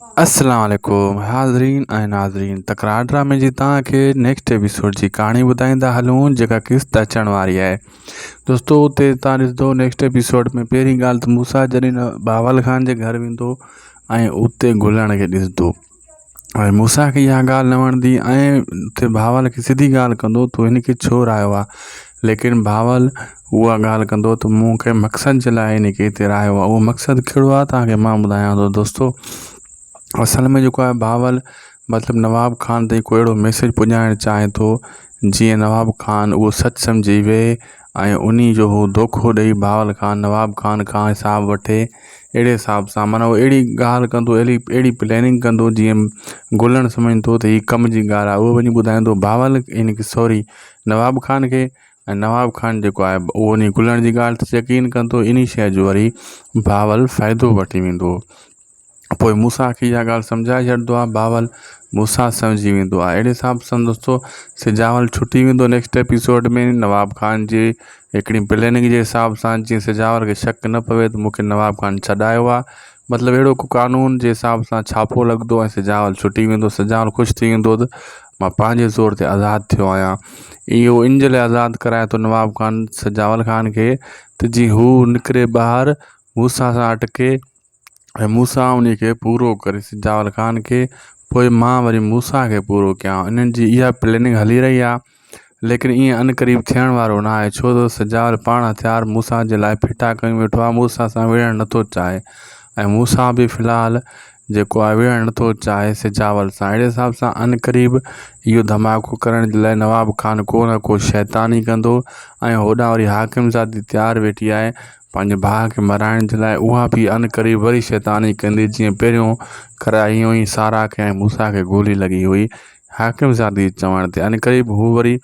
अस्सलाम वालेकुम हाज़रीन ऐं नाज़रीन। तकरार ड्रामे जी तव्हांखे नेक्स्ट एपिसोड जी कहाणी ॿुधाईंदा हलूं जेका क़िस्त अचण वारी आहे। दोस्तों उते तव्हां ॾिसंदो नेक्स्ट एपिसोड में पहिरीं ॻाल्हि त मूसा जॾहिं बावल ख़ान जे घर वेंदो ऐं उते गुलण खे ॾिसंदो ऐं मूसा खे इहा ॻाल्हि न वणंदी ऐं उते बावल खे सिधी ॻाल्हि कंदो तूं हिनखे छो रायो आहे। लेकिन बावल उहा ॻाल्हि कंदो त मूंखे मक़सद जे लाइ हिनखे हिते रायो आहे। उहो मक़सदु कहिड़ो आहे तव्हांखे मां ॿुधायां थो दोस्तों। असल में जेको आहे बावल मतिलबु नवाब खान ताईं को अहिड़ो मैसेज पुॼाइणु चाहे थो जीअं नवाब खान उहो सच सम्झी वेहे ऐं उन जो हू धोखो ॾेई बावल खान नवाब खान खां हिसाब वठे। अहिड़े हिसाब सां माना उहो अहिड़ी ॻाल्हि कंदो अहिड़ी प्लैनिंग कंदो जीअं गुलण सम्झंदो त हीअ कम जी ॻाल्हि आहे। उहो वञी ॿुधाईंदो बावल हिनखे सॉरी नवाब खान खे ऐं नवाब खान जेको आहे उहो उन गुलण जी ॻाल्हि ते यकीन कंदो। इन शइ जो वरी बावल फ़ाइदो वठी वेंदो। पोइ मूसा खे इहा ॻाल्हि सम्झाए छॾींदो आहे। बावल मूसा सम्झी वेंदो आहे। अहिड़े हिसाब सां दोस्तों सिजावल छुटी वेंदो नेक्स्ट एपिसोड में नवाब खान जी हिकिड़ी प्लैनिंग जे हिसाब सां जीअं सिजावल खे शक न पवे त मूंखे नवाब खान छॾायो आहे। मतिलबु अहिड़ो को कानून जे हिसाब सां छापो लॻंदो ऐं सिजावल छुटी वेंदो। सिजावल ख़ुशि थी वेंदो त मां पंहिंजे ज़ोर ते आज़ादु थियो आहियां। इहो इन जे लाइ आज़ादु कराए थो नवाब खान सिजावल खान खे त जीअं हू निकिरे ॿाहिरि मूसा सां अटके ऐं मूसा उन खे पूरो करे सिजावल खान खे पोइ मां वरी मूसा खे पूरो कयां। इन्हनि जी इहा प्लैनिंग हली रही आहे। लेकिन ईअं अनक़रीब थियण वारो न आहे छो त सिजावल पाण हथियार मूसा जे लाइ फिटा कयूं वेठो आहे। मूसा सां विढ़णु नथो चाहे ऐं मूसा बि फ़िलहालु जेको आहे विढ़णु नथो चाहे सिजावल सां। अहिड़े हिसाब सां अनक़रीब इहो धमाको करण जे लाइ नवाब खान को न को शैतानी कंदो ऐं होॾां वरी हाकिम ज़ादी तयारु वेठी आहे पंहिंजे भाउ खे मराइण जे लाइ। उहा बि अनक़रीब वरी शैतानी कंदी जीअं पहिरियों कराई हुई सारा खे ऐं मूसा खे गोली लॻी हुई हाकिम ज़ादी चवण ते। अनक़रीब हू वरी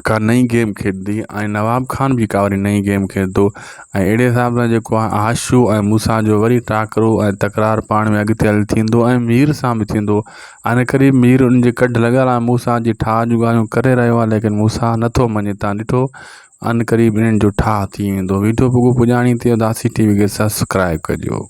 का नई गेम खेॾंदी ऐं नवाब खान बि का वरी नई गेम खेॾंदो ऐं अहिड़े हिसाब सां जेको आहे आशू ऐं मूसा जो वरी टाकरो ऐं तकरार पाण में अॻिते हली थींदो ऐं मीर सां बि थींदो। अनक़रीब मीर उन जे कढ लॻियल आहे मूसा जी ठाह जूं ॻाल्हियूं करे रहियो आहे लेकिन मूसा नथो मञे। तव्हां ॾिठो अनक़रीब इन्हनि जो ठाह थी वेंदो। वीडियो पुॼाणी ते उदासी टीवी खे सब्सक्राइब कजो।